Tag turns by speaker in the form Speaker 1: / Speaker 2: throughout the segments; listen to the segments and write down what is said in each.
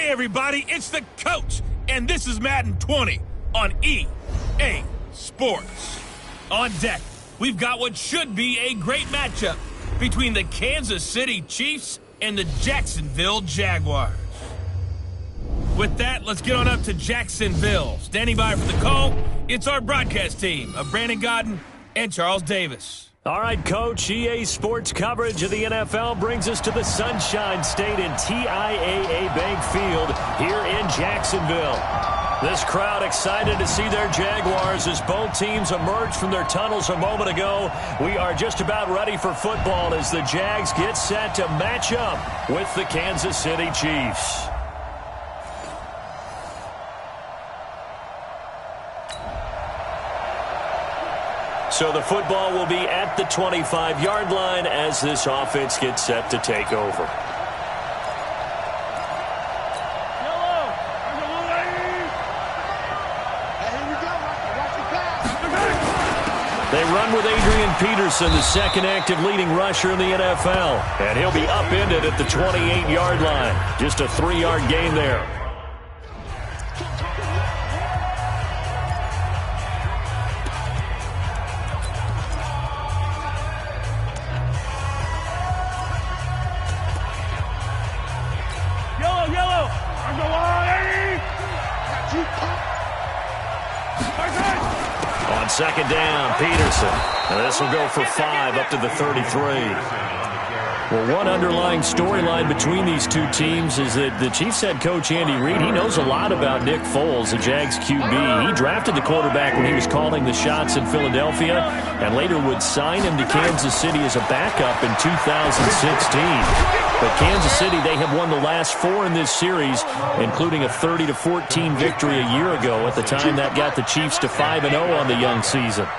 Speaker 1: Hey everybody, it's the coach, and this is Madden 20 on EA Sports. On deck, we've got what should be a great matchup between the Kansas City Chiefs and the Jacksonville Jaguars. With that, let's get on up to Jacksonville. Standing by for the call, it's our broadcast team of Brandon Godden and Charles Davis.
Speaker 2: All right, Coach, EA Sports coverage of the NFL brings us to the Sunshine State in TIAA Bank Field here in Jacksonville. This crowd excited to see their Jaguars as both teams emerged from their tunnels a moment ago. We are just about ready for football as the Jags get set to match up with the Kansas City Chiefs. So the football will be at the 25-yard line as this offense gets set to take over. They run with Adrian Peterson, the second active leading rusher in the NFL. And he'll be upended at the 28-yard line. Just a 3-yard gain there. On second down, Peterson. And this will go for 5 up to the 33. Well, one underlying storyline between these two teams is that the Chiefs head coach Andy Reid, he knows a lot about Nick Foles, the Jags QB. He drafted the quarterback when he was calling the shots in Philadelphia and later would sign him to Kansas City as a backup in 2016. But Kansas City, they have won the last 4 in this series, including a 30-14 victory a year ago. At the time, that got the Chiefs to 5-0 on the young season.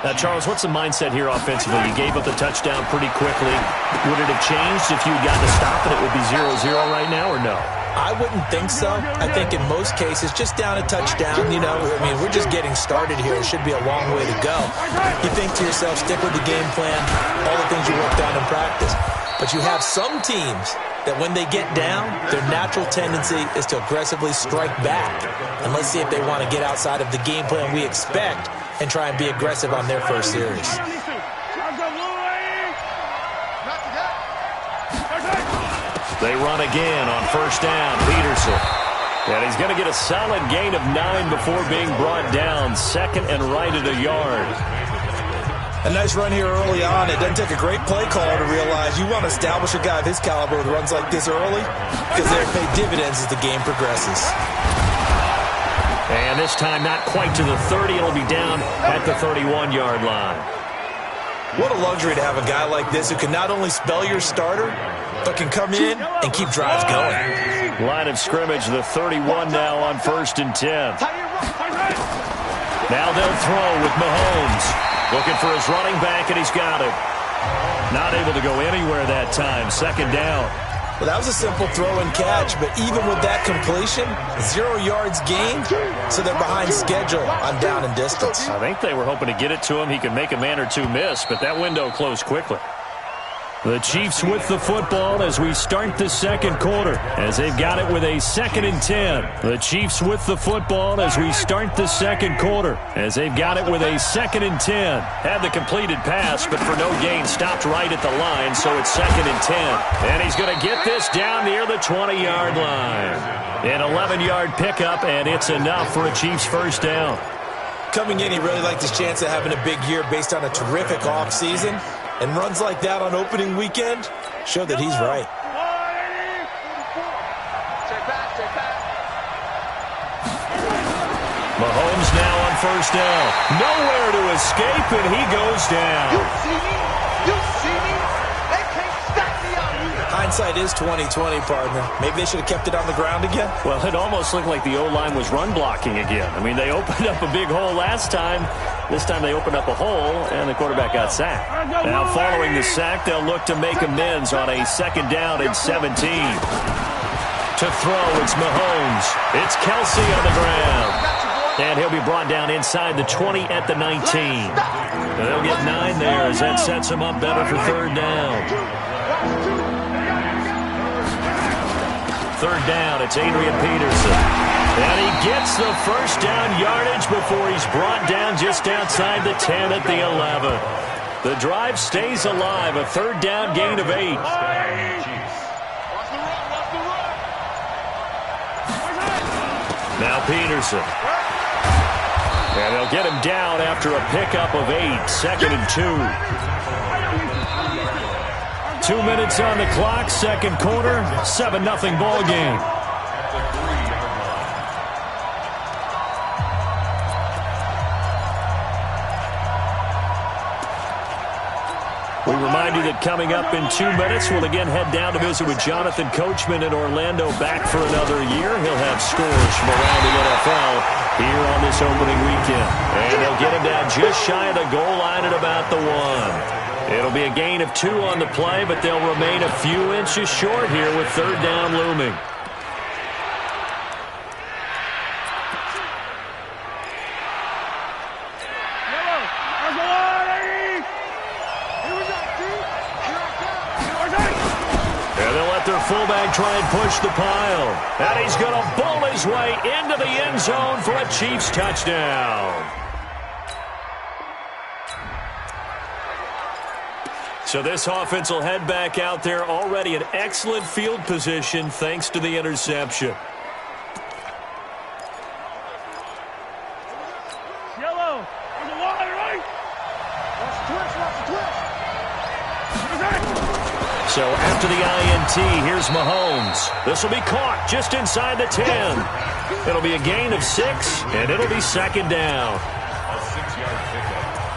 Speaker 2: Now, Charles, what's the mindset here offensively? You gave up the touchdown pretty quickly. Would it have changed if you had gotten to stop it? It would be 0-0 right now, or no?
Speaker 3: I wouldn't think so. I think in most cases, just down a touchdown, you know, I mean, we're just getting started here. It should be a long way to go. You think to yourself, stick with the game plan, all the things you worked on in practice. But you have some teams that when they get down, their natural tendency is to aggressively strike back. And let's see if they want to get outside of the game plan we expect and try and be aggressive on their first series.
Speaker 2: They run again on first down, Peterson. And he's going to get a solid gain of 9 before being brought down. Second and right at a yard.
Speaker 3: A nice run here early on. It doesn't take a great play caller to realize you want to establish a guy of his caliber with runs like this early because they'll pay dividends as the game progresses.
Speaker 2: And this time not quite to the 30. It'll be down at the 31-yard line.
Speaker 3: What a luxury to have a guy like this who can not only spell your starter, but can come in and keep drives going.
Speaker 2: Line of scrimmage, the 31 now on 1st and 10. Now they'll throw with Mahomes. Looking for his running back, and he's got it. Not able to go anywhere that time. Second down.
Speaker 3: Well, that was a simple throw and catch, but even with that completion, 0 yards gained, so they're behind schedule on down and distance.
Speaker 2: I think they were hoping to get it to him. He could make a man or two miss, but that window closed quickly. The Chiefs with the football as we start the second quarter, as they've got it with a 2nd and 10. The Chiefs with the football as we start the second quarter, as they've got it with a 2nd and 10. Had the completed pass, but for no gain, stopped right at the line, so it's 2nd and 10. And he's going to get this down near the 20-yard line. An 11-yard pickup, and it's enough for a Chiefs first down.
Speaker 3: Coming in, he really liked his chance of having a big year based on a terrific offseason. And runs like that on opening weekend show that he's right.
Speaker 2: Mahomes now on first down. Nowhere to escape, and he goes down.
Speaker 4: You see me? You see me? They can't stop me out here.
Speaker 3: Hindsight is 20/20, partner. Maybe they should have kept it on the ground again.
Speaker 2: Well, it almost looked like the O-line was run blocking again. I mean, they opened up a big hole last time. This time they opened up a hole, and the quarterback got sacked. Now following the sack, they'll look to make amends on a 2nd down and 17. To throw, it's Mahomes. It's Kelsey on the ground. And he'll be brought down inside the 20 at the 19. They'll get 9 there as that sets him up better for 3rd down. third down. It's Adrian Peterson. And he gets the first down yardage before he's brought down just outside the 10 at the 11. The drive stays alive. A third down gain of 8. Now Peterson. And they'll get him down after a pickup of 8. 2nd and 2. 2 minutes on the clock. Second quarter. 7-0 ball game. We remind you that coming up in 2 minutes, we'll again head down to visit with Jonathan Coachman in Orlando, back for another year. He'll have scores from around the NFL here on this opening weekend. And they'll get him down just shy of the goal line at about the 1. It'll be a gain of 2 on the play, but they'll remain a few inches short here with third down looming. Their fullback try and push the pile. And he's going to bowl his way into the end zone for a Chiefs touchdown. So this offense will head back out there, already in excellent field position thanks to the interception.
Speaker 5: Yellow. There's a wide right. Watch the twist. Watch the twist.
Speaker 2: So after the INT, here's Mahomes. This will be caught just inside the 10. It'll be a gain of 6, and it'll be second down.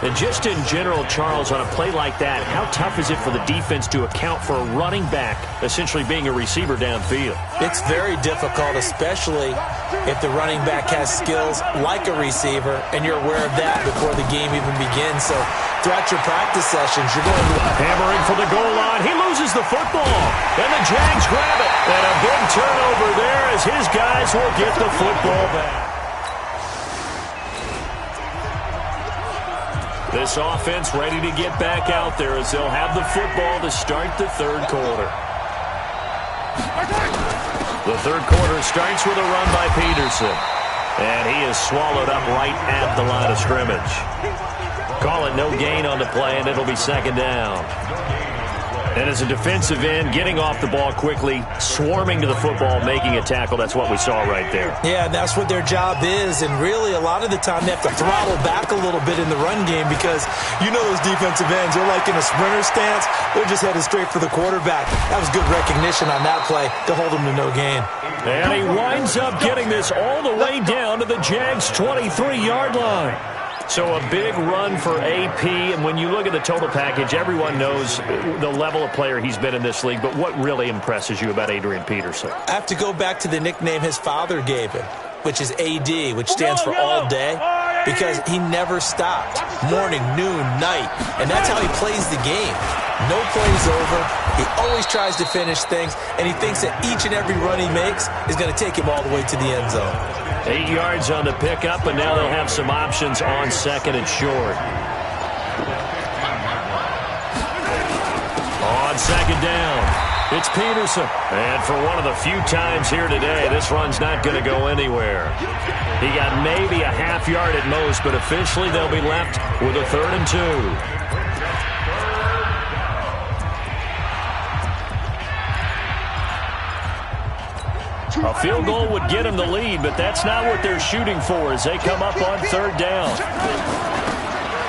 Speaker 2: And just in general, Charles, on a play like that, how tough is it for the defense to account for a running back essentially being a receiver downfield?
Speaker 3: It's very difficult, especially if the running back has skills like a receiver, and you're aware of that before the game even begins. So throughout your practice sessions, you're going to...
Speaker 2: Hammering for the goal line. He loses the football. And the Jags grab it. And a big turnover there as his guys will get the football back. This offense ready to get back out there as they'll have the football to start the third quarter. The third quarter starts with a run by Peterson. And he is swallowed up right at the line of scrimmage. Call it no gain on the play, and it'll be second down. And as a defensive end, getting off the ball quickly, swarming to the football, making a tackle, that's what we saw right there.
Speaker 3: Yeah, and that's what their job is. And really, a lot of the time, they have to throttle back a little bit in the run game because you know those defensive ends, they're like in a sprinter stance. They're just headed straight for the quarterback. That was good recognition on that play to hold him to no gain.
Speaker 2: And he winds up getting this all the way down to the Jags' 23-yard line. So a big run for AP, and when you look at the total package, everyone knows the level of player he's been in this league, but what really impresses you about Adrian Peterson?
Speaker 3: I have to go back to the nickname his father gave him, which is AD, which stands for all day, because he never stopped. Morning, noon, night, and that's how he plays the game. No plays over. He always tries to finish things, and he thinks that each and every run he makes is going to take him all the way to the end zone.
Speaker 2: 8 yards on the pickup, and now they'll have some options on second and short. On second down, it's Peterson. And for one of the few times here today, this run's not going to go anywhere. He got maybe a half yard at most, but officially they'll be left with a 3rd and 2. A field goal would get him the lead, but that's not what they're shooting for as they come up on 3rd down.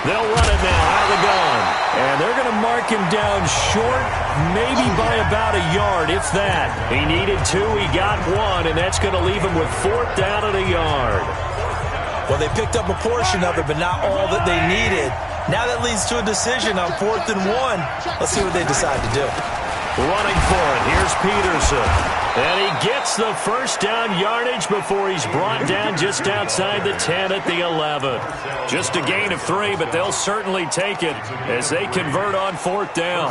Speaker 2: They'll run it now out of the gun. And they're going to mark him down short, maybe by about a yard, if that. He needed 2, he got 1, and that's going to leave him with 4th down at a yard.
Speaker 3: Well, they picked up a portion of it, but not all that they needed. Now that leads to a decision on 4th and 1. Let's see what they decide to do.
Speaker 2: Running for it, here's Peterson. And he gets the first down yardage before he's brought down just outside the 10 at the 11. Just a gain of 3, but they'll certainly take it as they convert on 4th down.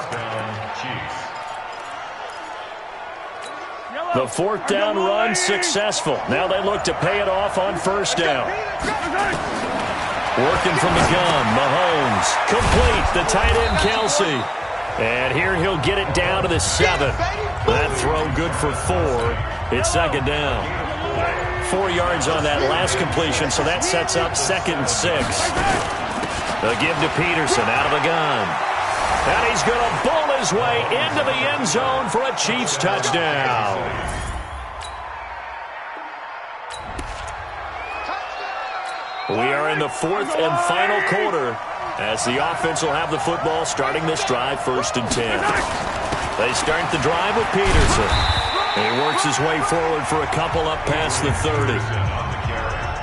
Speaker 2: The 4th down run successful. Now they look to pay it off on 1st down. Working from the gun, Mahomes. Complete, the tight end Kelsey. And here he'll get it down to the 7. That throw good for 4. It's second down. 4 yards on that last completion, so that sets up 2nd and 6. The give to Peterson out of the gun. And he's going to bowl his way into the end zone for a Chiefs touchdown. We are in the 4th and final quarter as the offense will have the football starting this drive 1st and 10. They start the drive with Peterson. He works his way forward for a couple up past the 30.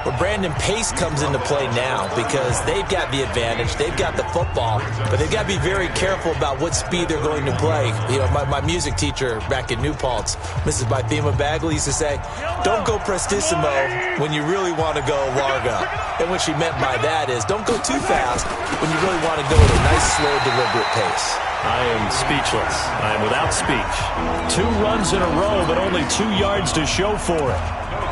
Speaker 3: Well, Brandon, pace comes into play now because they've got the advantage. They've got the football, but they've got to be very careful about what speed they're going to play. You know, my music teacher back in New Paltz, Mrs. Bythema Bagley, used to say, don't go prestissimo when you really want to go largo. And what she meant by that is don't go too fast when you really want to go at a nice, slow, deliberate pace.
Speaker 2: I am speechless. I am without speech. 2 runs in a row, but only 2 yards to show for it.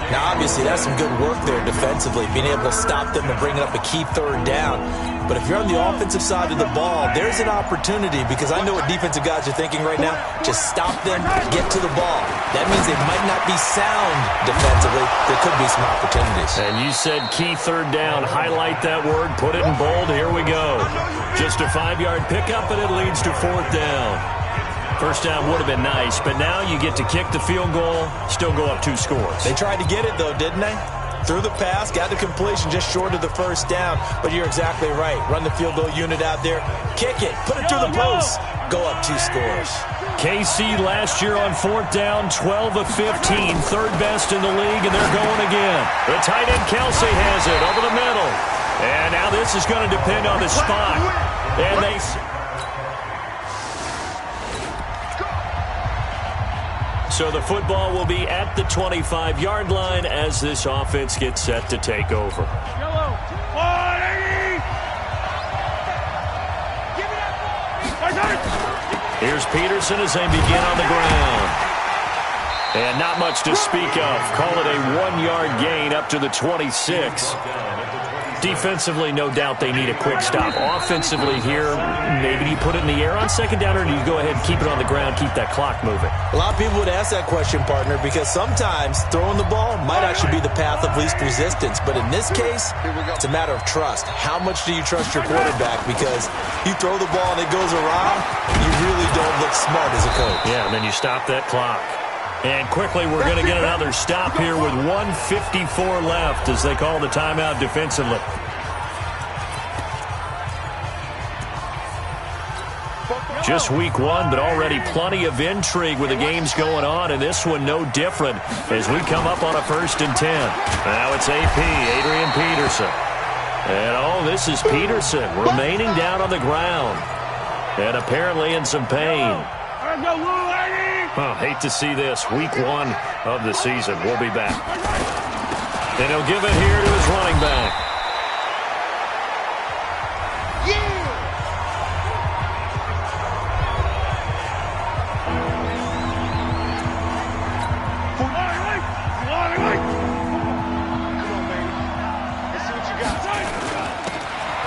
Speaker 3: Now, obviously, that's some good work there defensively, being able to stop them and bring up a key 3rd down. But if you're on the offensive side of the ball, there's an opportunity because I know what defensive guys are thinking right now. Just stop them, get to the ball. That means they might not be sound defensively. There could be some opportunities.
Speaker 2: And you said key 3rd down. Highlight that word. Put it in bold. Here we go. Just a 5-yard pickup, and it leads to 4th down. First down would have been nice, but now you get to kick the field goal, still go up 2 scores.
Speaker 3: They tried to get it, though, didn't they? Threw the pass, got the completion just short of the 1st down, but you're exactly right. Run the field goal unit out there, kick it, put it through the post, go up 2 scores.
Speaker 2: KC last year on 4th down, 12 of 15, 3rd best in the league, and they're going again. The tight end Kelsey has it over the middle. And now this is going to depend on the spot. And they... So the football will be at the 25-yard line as this offense gets set to take over. Here's Peterson as they begin on the ground. And not much to speak of. Call it a 1-yard gain up to the 26. Defensively, no doubt they need a quick stop. Offensively here, maybe you put it in the air on 2nd down, or do you go ahead and keep it on the ground, keep that clock moving?
Speaker 3: A lot of people would ask that question, partner, because sometimes throwing the ball might actually be the path of least resistance. But in this case, it's a matter of trust. How much do you trust your quarterback? Because you throw the ball and it goes awry, you really don't look smart as a coach.
Speaker 2: Yeah, and then you stop that clock. And quickly, we're going to get another stop here with 1:54 left as they call the timeout defensively. Just week 1, but already plenty of intrigue with the games going on, and this one no different as we come up on a 1st and 10. Now it's AP, Adrian Peterson. And, oh, this is Peterson remaining down on the ground and apparently in some pain. Oh, hate to see this. Week 1 of the season. We'll be back. And he'll give it here to his running back.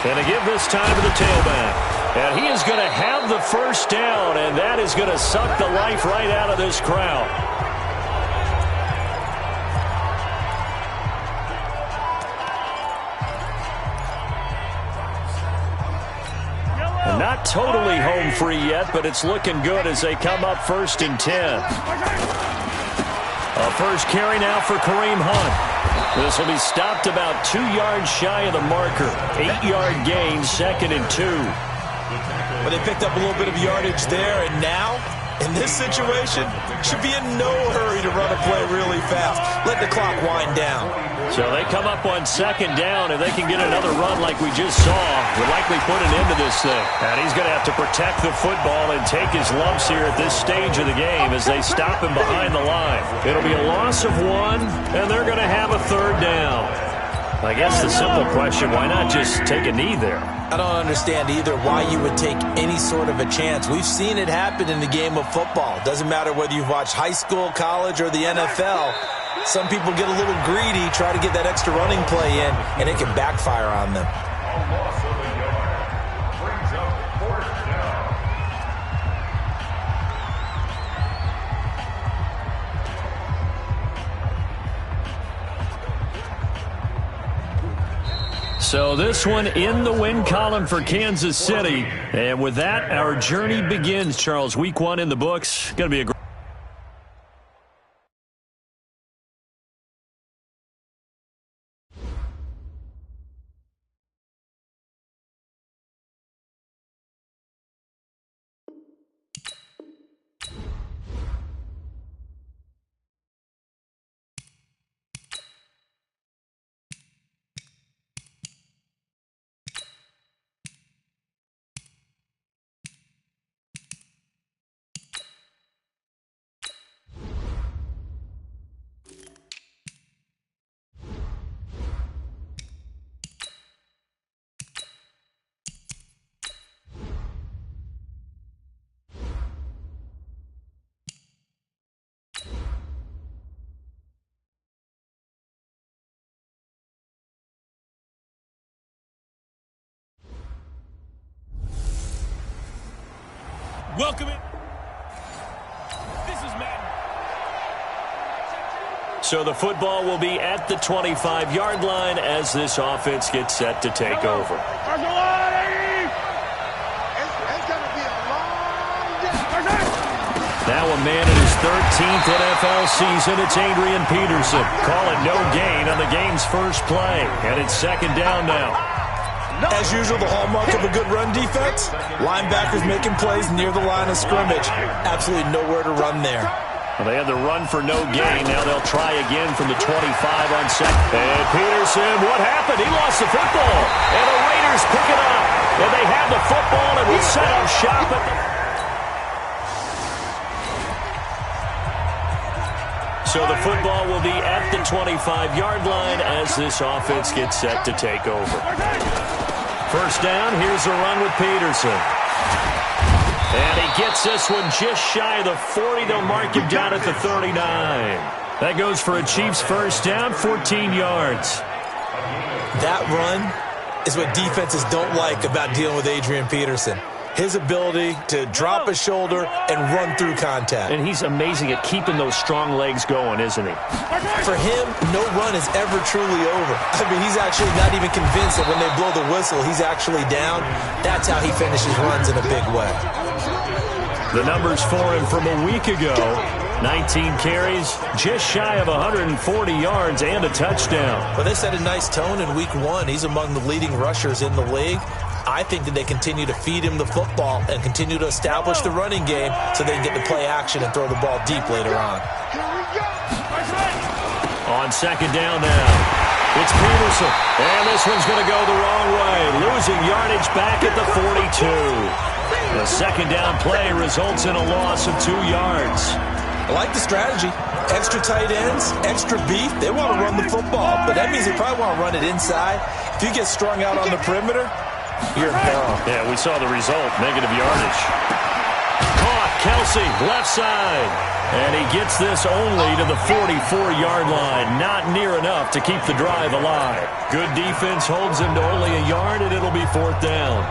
Speaker 2: And to give this time to the tailback. And he is going to have the 1st down, and that is going to suck the life right out of this crowd. And not totally home free yet, but it's looking good as they come up 1st and 10. A first carry now for Kareem Hunt. This will be stopped about 2 yards shy of the marker. 8-yard gain, 2nd and 2.
Speaker 3: But they picked up a little bit of yardage there, and now, in this situation, should be in no hurry to run a play really fast. Let the clock wind down.
Speaker 2: So they come up on 2nd down, and they can get another run like we just saw. Would likely put an end to this thing. And he's going to have to protect the football and take his lumps here at this stage of the game as they stop him behind the line. It'll be a loss of 1, and they're going to have a 3rd down. I guess the simple question, why not just take a knee there?
Speaker 3: I don't understand either why you would take any sort of a chance. We've seen it happen in the game of football. It doesn't matter whether you've watched high school, college, or the NFL. Some people get a little greedy, try to get that extra running play in, and it can backfire on them.
Speaker 2: So this one in the win column for Kansas City. And with that, our journey begins, Charles. Week 1 in the books. Going to be a great...
Speaker 1: Welcome in. This is Madden.
Speaker 2: So the football will be at the 25-yard line as this offense gets set to take over.
Speaker 4: It's going to be a long day.
Speaker 2: Now a man in his 13th NFL season, it's Adrian Peterson. Call it no gain on the game's first play, and it's second down now.
Speaker 3: As usual, the hallmark of a good run defense, linebackers making plays near the line of scrimmage. Absolutely nowhere to run there.
Speaker 2: Well, they had the run for no gain. Now they'll try again from the 25 on second. And Peterson, what happened? He lost the football. And the Raiders pick it up. And they have the football and will set up shop at the... So the football will be at the 25-yard line as this offense gets set to take over. First down, here's a run with Peterson. And he gets this one just shy of the 40. They'll mark him down at the 39. That goes for a Chiefs first down, 14 yards.
Speaker 3: That run is what defenses don't like about dealing with Adrian Peterson. His ability to drop a shoulder and run through contact.
Speaker 2: And he's amazing at keeping those strong legs going, isn't he?
Speaker 3: For him, no run is ever truly over. I mean, he's actually not even convinced that when they blow the whistle, he's actually down. That's how he finishes runs in a big way.
Speaker 2: The numbers for him from a week ago, 19 carries, just shy of 140 yards and a touchdown.
Speaker 3: Well, they set a nice tone in week 1. He's among the leading rushers in the league. I think that they continue to feed him the football and continue to establish the running game so they can get to play action and throw the ball deep later on.
Speaker 2: On second down now, it's Peterson. And this one's going to go the wrong way. Losing yardage back at the 42. The second down play results in a loss of 2 yards.
Speaker 3: I like the strategy. Extra tight ends, extra beef. They want to run the football, but that means they probably want to run it inside. If you get strung out on the perimeter, you're in peril.
Speaker 2: Yeah, we saw the result, negative yardage. Caught, Kelsey, left side. And he gets this only to the 44-yard line. Not near enough to keep the drive alive. Good defense holds him to only a yard, and it'll be fourth down.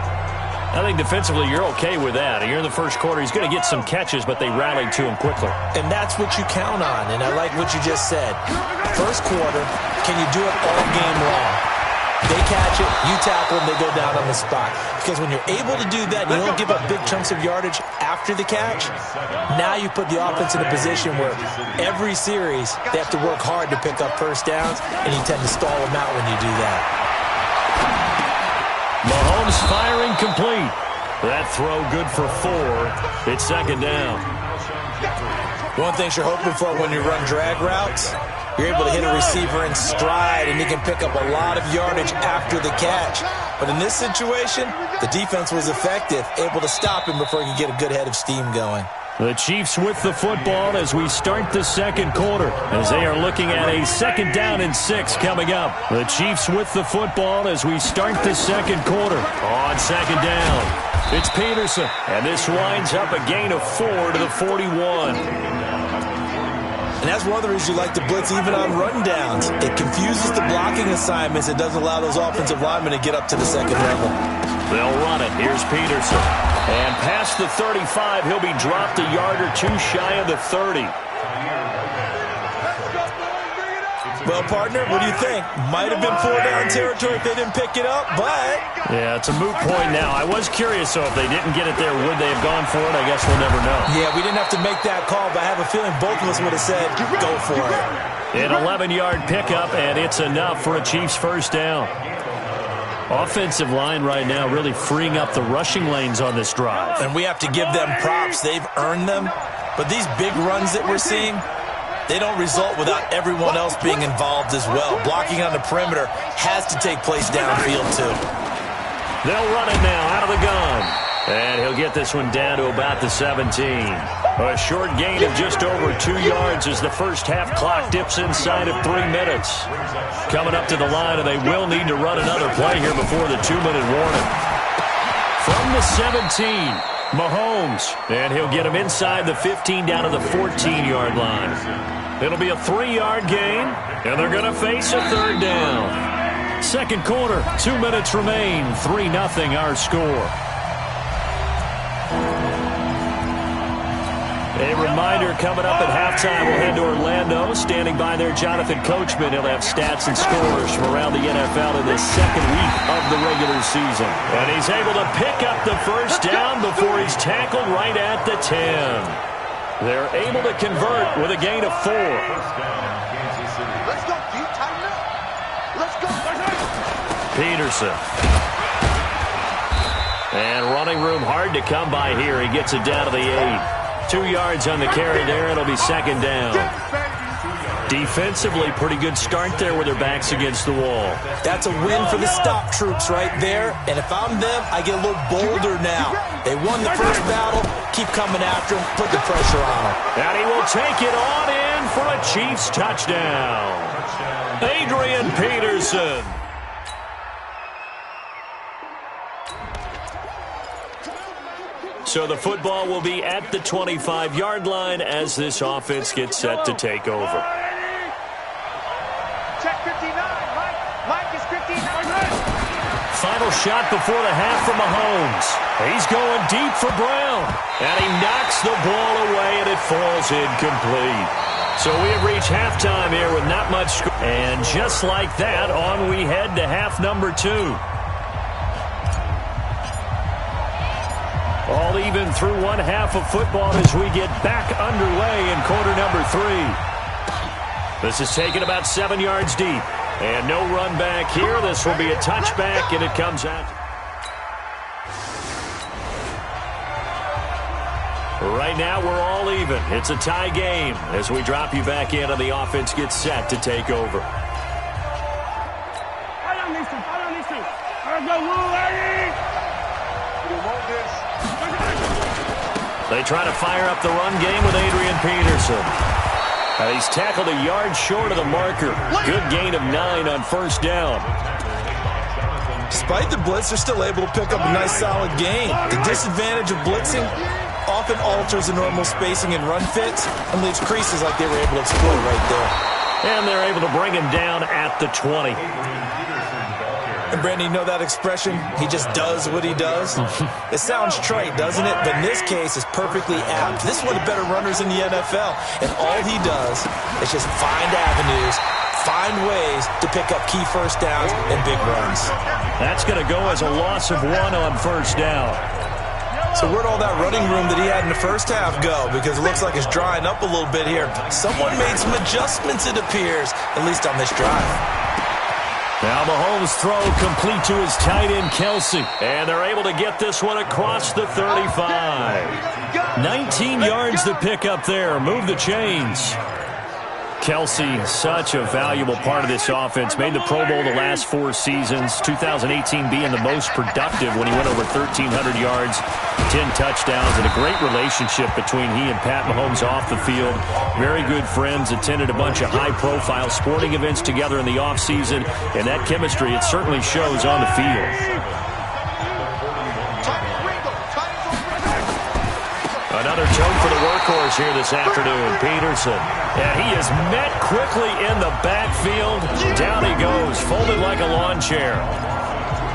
Speaker 2: I think defensively you're okay with that. Here in the first quarter, he's going to get some catches, but they rallied to him quickly.
Speaker 3: And that's what you count on, and I like what you just said. First quarter, can you do it all game long? They catch it, you tackle them, they go down on the spot. Because when you're able to do that, you don't give up big chunks of yardage after the catch. Now you put the offense in a position where every series they have to work hard to pick up first downs, and you tend to stall them out when you do that.
Speaker 2: Mahomes firing complete. That throw good for 4. It's second down.
Speaker 3: One thing you're hoping for when you run drag routes, you're able to hit a receiver in stride, and he can pick up a lot of yardage after the catch. But in this situation, the defense was effective, able to stop him before he could get a good head of steam going.
Speaker 2: The Chiefs with the football as we start the second quarter, as they are looking at a second down and 6 coming up. The Chiefs with the football as we start the second quarter. On second down, it's Peterson, and this winds up a gain of 4 to the 41.
Speaker 3: And that's one of the reasons you like to blitz even on run downs. It confuses the blocking assignments. It doesn't allow those offensive linemen to get up to the second level.
Speaker 2: They'll run it. Here's Peterson. And past the 35, he'll be dropped a yard or 2 shy of the 30.
Speaker 3: Well, partner, what do you think? Might have been 4-down territory if they didn't pick it up, but...
Speaker 2: Yeah, it's a moot point now. I was curious, so if they didn't get it there, would they have gone for it? I guess we'll never know.
Speaker 3: Yeah, we didn't have to make that call, but I have a feeling both of us would have said, go for it.
Speaker 2: An 11-yard pickup, and it's enough for a Chiefs first down. Offensive line right now really freeing up the rushing lanes on this drive.
Speaker 3: And we have to give them props. They've earned them. But these big runs that we're seeing, they don't result without everyone else being involved as well. Blocking on the perimeter has to take place downfield, too.
Speaker 2: They'll run it now out of the gun. And he'll get this one down to about the 17. A short gain of just over 2 yards as the first half clock dips inside of 3 minutes. Coming up to the line, and they will need to run another play here before the 2-minute warning. From the 17, Mahomes. And he'll get him inside the 15 down to the 14-yard line. It'll be a 3-yard gain, and they're going to face a third down. Second quarter, 2 minutes remain. 3-0 our score. A reminder coming up at halftime, we'll head to Orlando. Standing by there, Jonathan Coachman. He'll have stats and scores from around the NFL in the second week of the regular season. And he's able to pick up the first down before he's tackled right at the 10. They're able to convert with a gain of 4.
Speaker 4: Let's go, Pete. Tighten up. Let's go.
Speaker 2: Peterson. And running room hard to come by here. He gets it down to the 8. 2 yards on the carry there. It'll be second down. Defensively, pretty good start there with their backs against the wall.
Speaker 3: That's a win for the stop troops right there. And if I'm them, I get a little bolder now. They won the first battle. Keep coming after him. Put the pressure on him.
Speaker 2: And he will take it on in for a Chiefs touchdown. Adrian Peterson. So the football will be at the 25-yard line as this offense gets set to take over.
Speaker 5: Check 59. Mike is 59.
Speaker 2: Final shot before the half from Mahomes. He's going deep for Brown. And he knocks the ball away, and it falls incomplete. So we have reached halftime here with not much score. And just like that, on we head to half number 2. All even through one half of football as we get back underway in quarter number 3. This is taken about 7 yards deep. And no run back here. This will be a touchback, and it comes out. Right now, we're all even. It's a tie game as we drop you back in and the offense gets set to take over. They try to fire up the run game with Adrian Peterson. And he's tackled a yard short of the marker. Good gain of 9 on first down.
Speaker 3: Despite the blitz, they're still able to pick up a nice solid gain. The disadvantage of blitzing often alters the normal spacing and run fits and leaves creases like they were able to exploit right there.
Speaker 2: And they're able to bring him down at the 20.
Speaker 3: And, Brandon, you know that expression? He just does what he does? It sounds trite, doesn't it? But in this case, it's perfectly apt. This is one of the better runners in the NFL. And all he does is just find avenues, find ways to pick up key first downs and big runs.
Speaker 2: That's going to go as a loss of 1 on first down.
Speaker 3: So where'd all that running room that he had in the first half go? Because it looks like it's drying up a little bit here. Someone made some adjustments, it appears, at least on this drive.
Speaker 2: Now Mahomes' throw complete to his tight end, Kelsey. And they're able to get this one across the 35. 19 yards to pick up there. Move the chains. Kelsey, such a valuable part of this offense. Made the Pro Bowl the last 4 seasons. 2018 being the most productive when he went over 1,300 yards, 10 touchdowns, and a great relationship between he and Pat Mahomes off the field. Very good friends, attended a bunch of high-profile sporting events together in the offseason, and that chemistry, it certainly shows on the field. Another choke for the workhorse here this afternoon, Peterson. And he is met quickly in the backfield. Down he goes, folded like a lawn chair.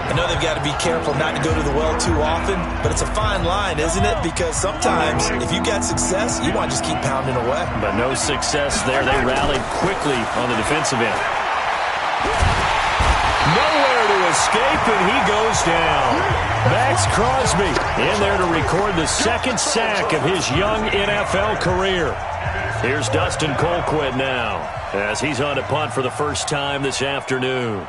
Speaker 3: I know they've got to be careful not to go to the well too often, but it's a fine line, isn't it? Because sometimes if you got success, you want to just keep pounding away.
Speaker 2: But no success there. They rallied quickly on the defensive end. Nowhere to escape, and he goes down. Max Crosby in there to record the second sack of his young NFL career. Here's Dustin Colquitt now as he's on to punt for the first time this afternoon.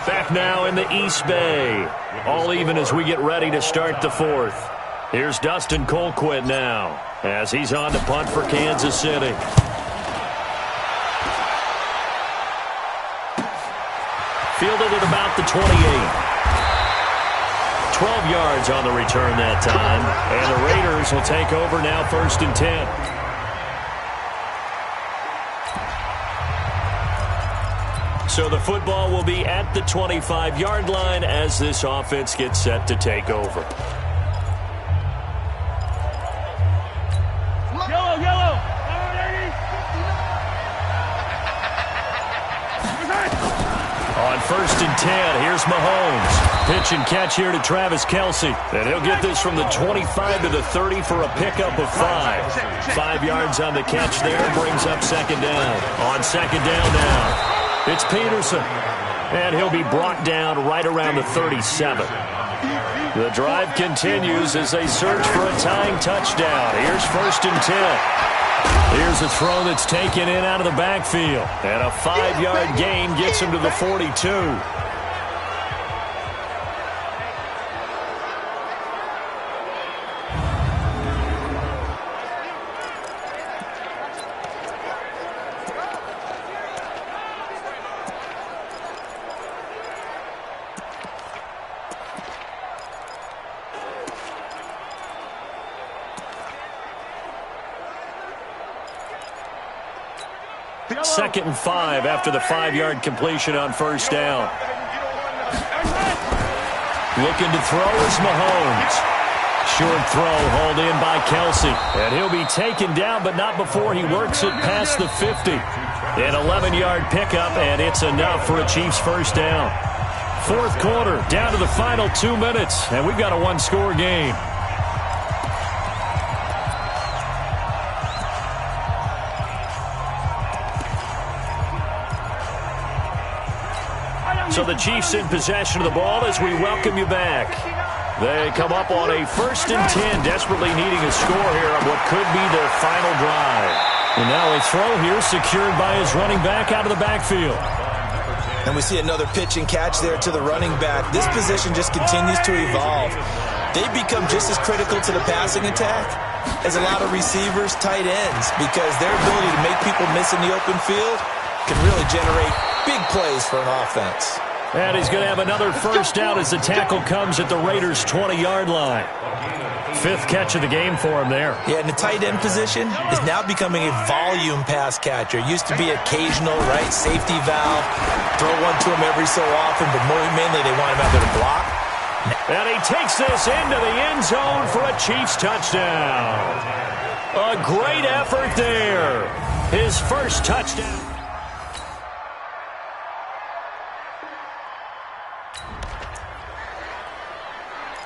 Speaker 2: Back now in the East Bay. All even as we get ready to start the fourth. Here's Dustin Colquitt now as he's on to punt for Kansas City. Fielded at about the 28. 12 yards on the return that time. And the Raiders will take over now 1st and 10. So the football will be at the 25-yard line as this offense gets set to take over.
Speaker 5: Yellow, yellow.
Speaker 2: On 1st and 10, here's Mahomes. Pitch and catch here to Travis Kelce. And he'll get this from the 25 to the 30 for a pickup of 5. 5 yards on the catch there, brings up 2nd down. On 2nd down now, it's Peterson. And he'll be brought down right around the 37. The drive continues as they search for a tying touchdown. Here's 1st and 10. Here's a throw that's taken in out of the backfield. And a 5-yard gain gets him to the 42. Second and 5 after the 5-yard completion on 1st down. Looking to throw is Mahomes. Short throw hauled in by Kelce. And he'll be taken down, but not before he works it past the 50. An 11-yard pickup, and it's enough for a Chiefs 1st down. 4th quarter, down to the final 2 minutes, and we've got a 1-score game. So the Chiefs in possession of the ball as we welcome you back. They come up on a 1st and 10, desperately needing a score here on what could be their final drive. And now a throw here secured by his running back out of the backfield.
Speaker 3: And we see another pitch and catch there to the running back. This position just continues to evolve. They've become just as critical to the passing attack as a lot of receivers, tight ends, because their ability to make people miss in the open field can really generate big plays for an offense.
Speaker 2: And he's going to have another 1st down as the tackle comes at the Raiders' 20-yard line. 5th catch of the game for him there.
Speaker 3: Yeah, and the tight end position is now becoming a volume pass catcher. Used to be occasional, right, safety valve, throw one to him every so often, but mainly they want him out there to block.
Speaker 2: And he takes this into the end zone for a Chiefs touchdown. A great effort there. His 1st touchdown.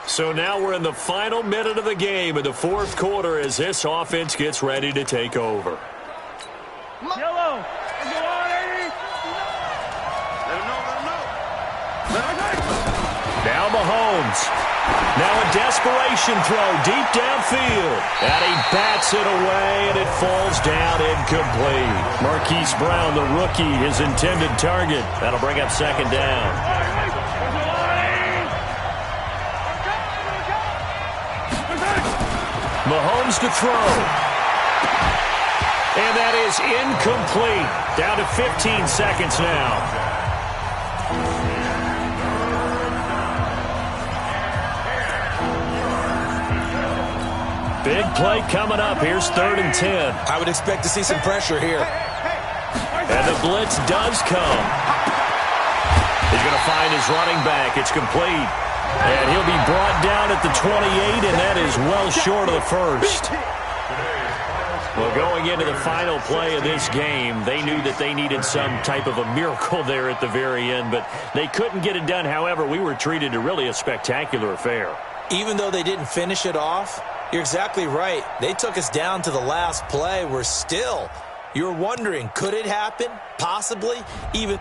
Speaker 2: So now we're in the final minute of the game in the 4th quarter as this offense gets ready to take over.
Speaker 5: Yellow.
Speaker 2: Now Mahomes. Now a desperation throw deep downfield. And he bats it away, and it falls down incomplete. Marquise Brown, the rookie, his intended target. That'll bring up 2nd down. Mahomes to throw. And that is incomplete. Down to 15 seconds now. Big play coming up. Here's 3rd and 10.
Speaker 3: I would expect to see some pressure here.
Speaker 2: And the blitz does come. He's going to find his running back. It's complete. And he'll be brought down at the 28, and that is well short of the 1st. Well, going into the final play of this game, they knew that they needed some type of a miracle there at the very end, but they couldn't get it done. However, we were treated to really a spectacular affair.
Speaker 3: Even though they didn't finish it off, you're exactly right. They took us down to the last play. You're wondering, could it happen? Possibly. Even